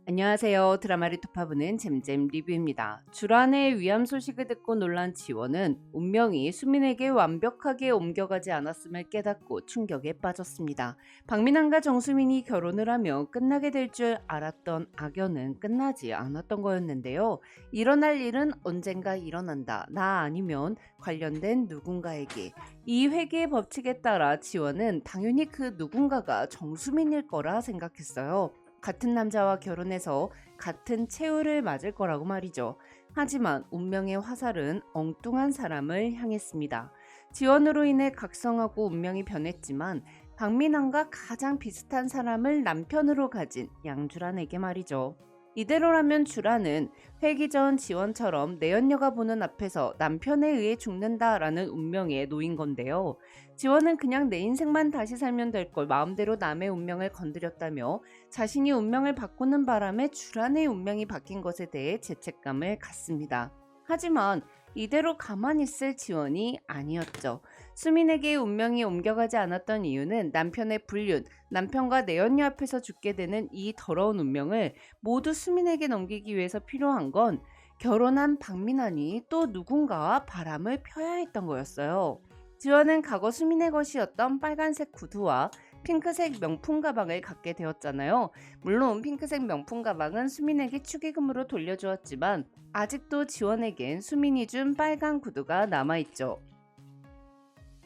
안녕하세요. 드라마를 톱파보는 잼잼 리뷰입니다. 주란의 위암 소식을 듣고 놀란 지원은 운명이 수민에게 완벽하게 옮겨가지 않았음을 깨닫고 충격에 빠졌습니다. 박민환과 정수민이 결혼을 하며 끝나게 될 줄 알았던 악연은 끝나지 않았던 거였는데요. 일어날 일은 언젠가 일어난다. 나 아니면 관련된 누군가에게. 이 회계의 법칙에 따라 지원은 당연히 그 누군가가 정수민일 거라 생각했어요. 같은 남자와 결혼해서 같은 최후를 맞을 거라고 말이죠. 하지만 운명의 화살은 엉뚱한 사람을 향했습니다. 지원으로 인해 각성하고 운명이 변했지만 박민환과 가장 비슷한 사람을 남편으로 가진 양주란에게 말이죠. 이대로라면 주란은 회기 전 지원처럼 내연녀가 보는 앞에서 남편에 의해 죽는다라는 운명에 놓인 건데요. 지원은 그냥 내 인생만 다시 살면 될 걸 마음대로 남의 운명을 건드렸다며 자신이 운명을 바꾸는 바람에 주란의 운명이 바뀐 것에 대해 죄책감을 갖습니다. 하지만 이대로 가만히 있을 지원이 아니었죠. 수민에게 운명이 옮겨가지 않았던 이유는 남편의 불륜, 남편과 내연녀 앞에서 죽게 되는 이 더러운 운명을 모두 수민에게 넘기기 위해서 필요한 건 결혼한 박민환이 또 누군가와 바람을 펴야 했던 거였어요. 지원은 과거 수민의 것이었던 빨간색 구두와 핑크색 명품 가방을 갖게 되었잖아요. 물론 핑크색 명품 가방은 수민에게 축의금으로 돌려주었지만 아직도 지원에겐 수민이 준 빨간 구두가 남아있죠.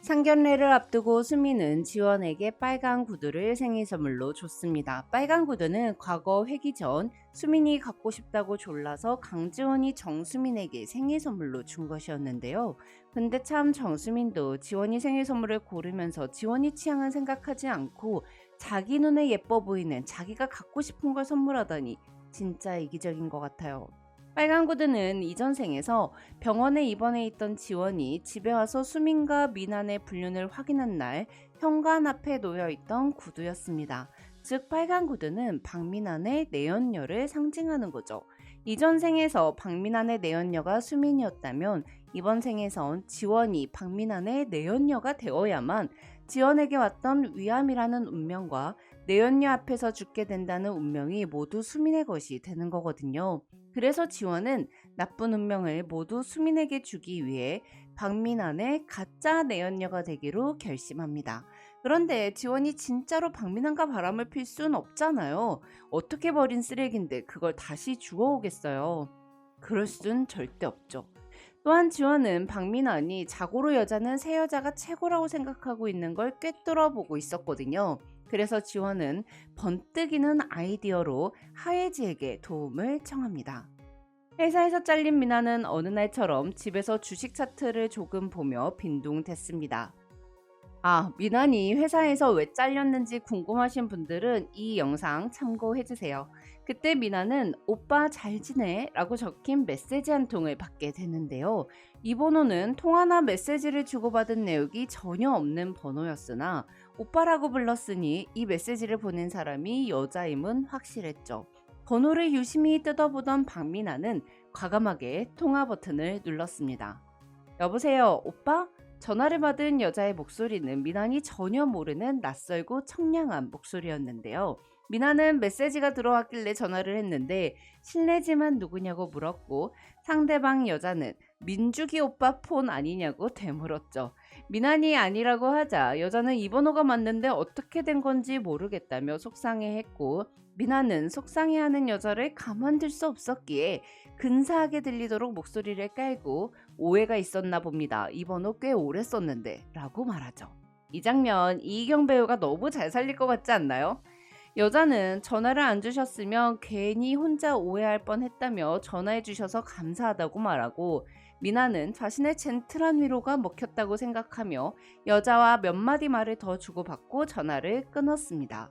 상견례를 앞두고 수민은 지원에게 빨간 구두를 생일 선물로 줬습니다. 빨간 구두는 과거 회기 전 수민이 갖고 싶다고 졸라서 강지원이 정수민에게 생일 선물로 준 것이었는데요. 근데 참 정수민도 지원이 생일 선물을 고르면서 지원이 취향은 생각하지 않고 자기 눈에 예뻐 보이는 자기가 갖고 싶은 걸 선물하다니 진짜 이기적인 것 같아요. 빨간 구두는 이전 생에서 병원에 입원해 있던 지원이 집에 와서 수민과 민환의 불륜을 확인한 날 현관 앞에 놓여 있던 구두였습니다. 즉 빨간 구두는 박민환의 내연녀를 상징하는 거죠. 이전 생에서 박민환의 내연녀가 수민이었다면 이번 생에선 지원이 박민환의 내연녀가 되어야만 지원에게 왔던 위암이라는 운명과 내연녀 앞에서 죽게 된다는 운명이 모두 수민의 것이 되는 거거든요. 그래서 지원은 나쁜 운명을 모두 수민에게 주기 위해 박민환의 가짜 내연녀가 되기로 결심합니다. 그런데 지원이 진짜로 박민환과 바람을 필 순 없잖아요. 어떻게 버린 쓰레기인데 그걸 다시 주워오겠어요. 그럴 순 절대 없죠. 또한 지원은 박민환이 자고로 여자는 새 여자가 최고라고 생각하고 있는 걸 꿰뚫어보고 있었거든요. 그래서 지원은 번뜩이는 아이디어로 하예지에게 도움을 청합니다. 회사에서 잘린 미나는 어느 날처럼 집에서 주식 차트를 조금 보며 빈둥댔습니다. 미나니 회사에서 왜 잘렸는지 궁금하신 분들은 이 영상 참고해주세요. 그때 미나는 오빠 잘 지내? 라고 적힌 메시지 한 통을 받게 되는데요. 이 번호는 통화나 메시지를 주고받은 내역이 전혀 없는 번호였으나 오빠라고 불렀으니 이 메시지를 보낸 사람이 여자임은 확실했죠. 번호를 유심히 뜯어보던 박미나는 과감하게 통화 버튼을 눌렀습니다. 여보세요, 오빠? 전화를 받은 여자의 목소리는 미나니 전혀 모르는 낯설고 청량한 목소리였는데요. 미나는 메시지가 들어왔길래 전화를 했는데 실례지만 누구냐고 물었고 상대방 여자는 민주기 오빠 폰 아니냐고 되물었죠. 미나니 아니라고 하자 여자는 이 번호가 맞는데 어떻게 된 건지 모르겠다며 속상해했고 미나는 속상해하는 여자를 가만둘 수 없었기에 근사하게 들리도록 목소리를 깔고 오해가 있었나 봅니다. 이 번호 꽤 오래 썼는데 라고 말하죠. 이 장면 이희경 배우가 너무 잘 살릴 것 같지 않나요? 여자는 전화를 안 주셨으면 괜히 혼자 오해할 뻔했다며 전화해 주셔서 감사하다고 말하고 미나는 자신의 젠틀한 위로가 먹혔다고 생각하며 여자와 몇 마디 말을 더 주고받고 전화를 끊었습니다.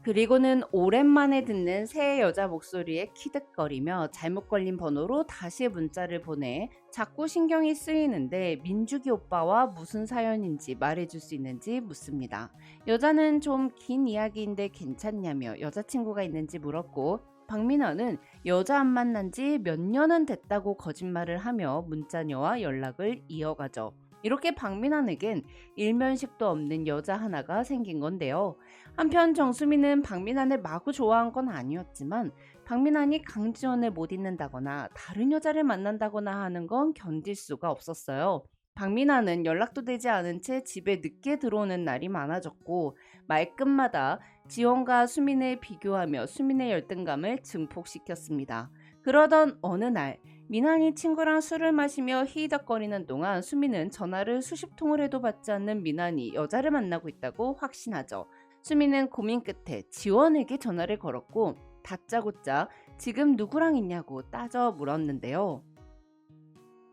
그리고는 오랜만에 듣는 새 여자 목소리에 키득거리며 잘못 걸린 번호로 다시 문자를 보내 자꾸 신경이 쓰이는데 민주기 오빠와 무슨 사연인지 말해줄 수 있는지 묻습니다. 여자는 좀 긴 이야기인데 괜찮냐며 여자친구가 있는지 물었고 박민호는 여자 안 만난 지 몇 년은 됐다고 거짓말을 하며 문자녀와 연락을 이어가죠. 이렇게 박민환에겐 일면식도 없는 여자 하나가 생긴 건데요. 한편 정수미는 박민환을 마구 좋아한 건 아니었지만 박민환이 강지원을 못 잊는다거나 다른 여자를 만난다거나 하는 건 견딜 수가 없었어요. 박민환은 연락도 되지 않은 채 집에 늦게 들어오는 날이 많아졌고 말끝마다 지원과 수민을 비교하며 수민의 열등감을 증폭시켰습니다. 그러던 어느 날 민환이 친구랑 술을 마시며 히덕거리는 동안 수민은 전화를 수십 통을 해도 받지 않는 민환이 여자를 만나고 있다고 확신하죠. 수민은 고민 끝에 지원에게 전화를 걸었고 다짜고짜 지금 누구랑 있냐고 따져 물었는데요.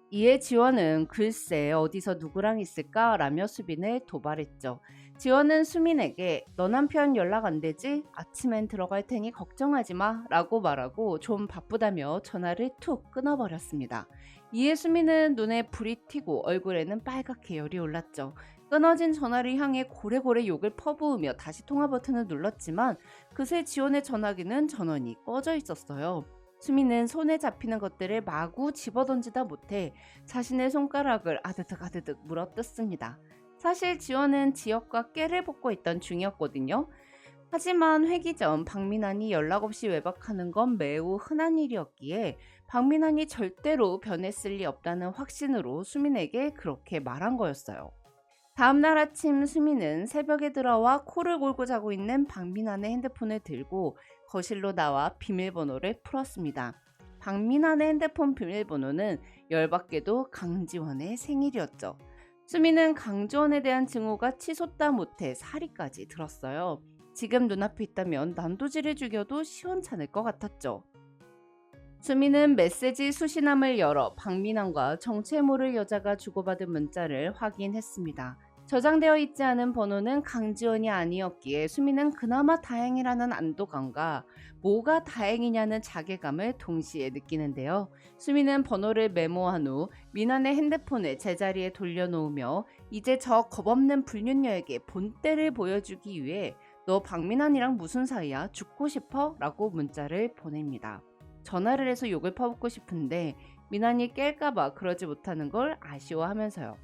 이에 지원은 글쎄 어디서 누구랑 있을까 라며 수빈을 도발했죠. 지원은 수민에게 너 남편 연락 안 되지? 아침엔 들어갈 테니 걱정하지 마 라고 말하고 좀 바쁘다며 전화를 툭 끊어버렸습니다. 이에 수민은 눈에 불이 튀고 얼굴에는 빨갛게 열이 올랐죠. 끊어진 전화를 향해 고래고래 욕을 퍼부으며 다시 통화 버튼을 눌렀지만 그새 지원의 전화기는 전원이 꺼져 있었어요. 수미는 손에 잡히는 것들을 마구 집어던지다 못해 자신의 손가락을 아드득 물어뜯습니다. 사실 지원은 지역과 깨를 뽑고 있던 중이었거든요. 하지만 회기 전 박민환이 연락 없이 외박하는 건 매우 흔한 일이었기에 박민환이 절대로 변했을 리 없다는 확신으로 수민에게 그렇게 말한 거였어요. 다음날 아침 수민은 새벽에 들어와 코를 골고 자고 있는 박민환의 핸드폰을 들고 거실로 나와 비밀번호를 풀었습니다. 박민환의 핸드폰 비밀번호는 열받게도 강지원의 생일이었죠. 수민은 강지원에 대한 증오가 치솟다 못해 사리까지 들었어요. 지금 눈앞에 있다면 난도질을 죽여도 시원찮을 것 같았죠. 수민은 메시지 수신함을 열어 박민환과 정체 모를 여자가 주고받은 문자를 확인했습니다. 저장되어 있지 않은 번호는 강지원이 아니었기에 수민은 그나마 다행이라는 안도감과 뭐가 다행이냐는 자괴감을 동시에 느끼는데요. 수민은 번호를 메모한 후 민환의 핸드폰을 제자리에 돌려놓으며 이제 저 겁없는 불륜녀에게 본때를 보여주기 위해 너 박민환이랑 무슨 사이야? 죽고 싶어? 라고 문자를 보냅니다. 전화를 해서 욕을 퍼붓고 싶은데 민환이 깰까봐 그러지 못하는 걸 아쉬워하면서요.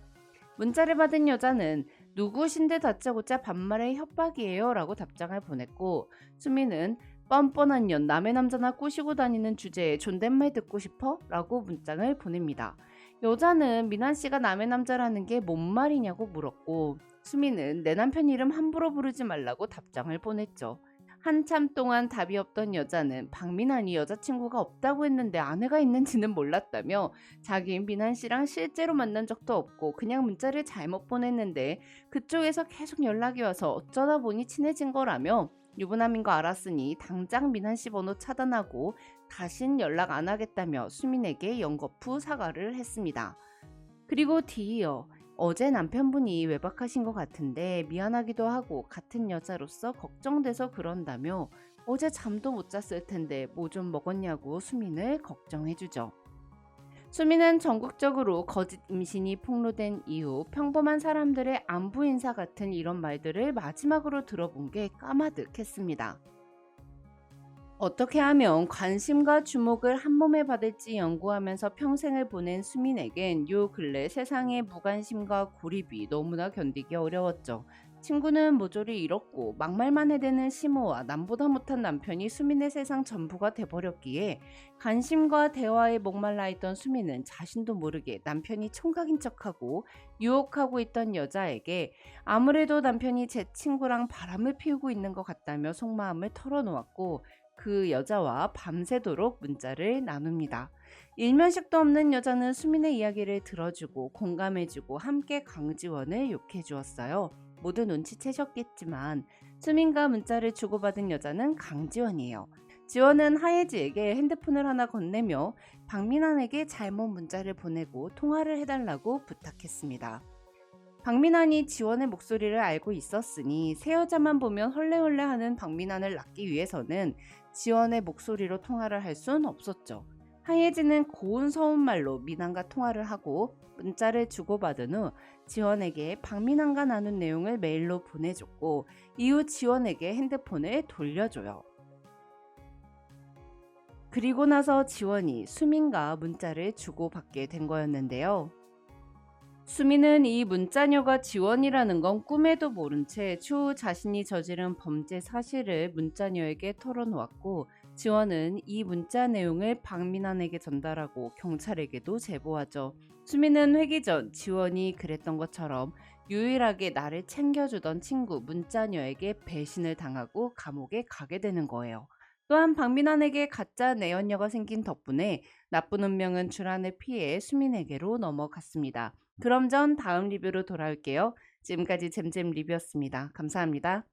문자를 받은 여자는 누구신데 다짜고짜 반말의 협박이에요 라고 답장을 보냈고 수민은 뻔뻔한 년 남의 남자나 꼬시고 다니는 주제에 존댓말 듣고 싶어? 라고 문장을 보냅니다. 여자는 민환씨가 남의 남자라는 게 뭔 말이냐고 물었고 수민은 내 남편 이름 함부로 부르지 말라고 답장을 보냈죠. 한참 동안 답이 없던 여자는 박민환이 여자친구가 없다고 했는데 아내가 있는지는 몰랐다며 자기 민환씨랑 실제로 만난 적도 없고 그냥 문자를 잘못 보냈는데 그쪽에서 계속 연락이 와서 어쩌다 보니 친해진 거라며 유부남인 거 알았으니 당장 민환씨 번호 차단하고 다신 연락 안 하겠다며 수민에게 연거푸 사과를 했습니다. 그리고 뒤이어 어제 남편분이 외박하신 것 같은데 미안하기도 하고 같은 여자로서 걱정돼서 그런다며 어제 잠도 못 잤을 텐데 뭐 좀 먹었냐고 수민을 걱정해주죠. 수민은 전국적으로 거짓 임신이 폭로된 이후 평범한 사람들의 안부 인사 같은 이런 말들을 마지막으로 들어본 게 까마득했습니다. 어떻게 하면 관심과 주목을 한 몸에 받을지 연구하면서 평생을 보낸 수민에겐 요 근래 세상의 무관심과 고립이 너무나 견디기 어려웠죠. 친구는 모조리 잃었고 막말만 해대는 시모와 남보다 못한 남편이 수민의 세상 전부가 돼버렸기에 관심과 대화에 목말라 있던 수민은 자신도 모르게 남편이 총각인 척하고 유혹하고 있던 여자에게 아무래도 남편이 제 친구랑 바람을 피우고 있는 것 같다며 속마음을 털어놓았고 그 여자와 밤새도록 문자를 나눕니다. 일면식도 없는 여자는 수민의 이야기를 들어주고 공감해주고 함께 강지원을 욕해주었어요. 모두 눈치채셨겠지만 수민과 문자를 주고받은 여자는 강지원이에요. 지원은 하예지에게 핸드폰을 하나 건네며 박민환에게 잘못 문자를 보내고 통화를 해달라고 부탁했습니다. 박민환이 지원의 목소리를 알고 있었으니 새 여자만 보면 헐레헐레하는 박민환을 낚기 위해서는 지원의 목소리로 통화를 할 순 없었죠. 하예진은 고운 서운말로 민환과 통화를 하고 문자를 주고받은 후 지원에게 박민환과 나눈 내용을 메일로 보내줬고 이후 지원에게 핸드폰을 돌려줘요. 그리고 나서 지원이 수민과 문자를 주고받게 된 거였는데요. 수미는 이 문자녀가 지원이라는 건 꿈에도 모른 채 추후 자신이 저지른 범죄 사실을 문자녀에게 털어놓았고, 지원은 이 문자 내용을 박민환에게 전달하고 경찰에게도 제보하죠. 수미는 회기 전 지원이 그랬던 것처럼 유일하게 나를 챙겨주던 친구 문자녀에게 배신을 당하고 감옥에 가게 되는 거예요. 또한 박민환에게 가짜 내연녀가 생긴 덕분에 나쁜 운명은 주란을 피해 수민에게로 넘어갔습니다. 그럼 전 다음 리뷰로 돌아올게요. 지금까지 잼잼 리뷰였습니다. 감사합니다.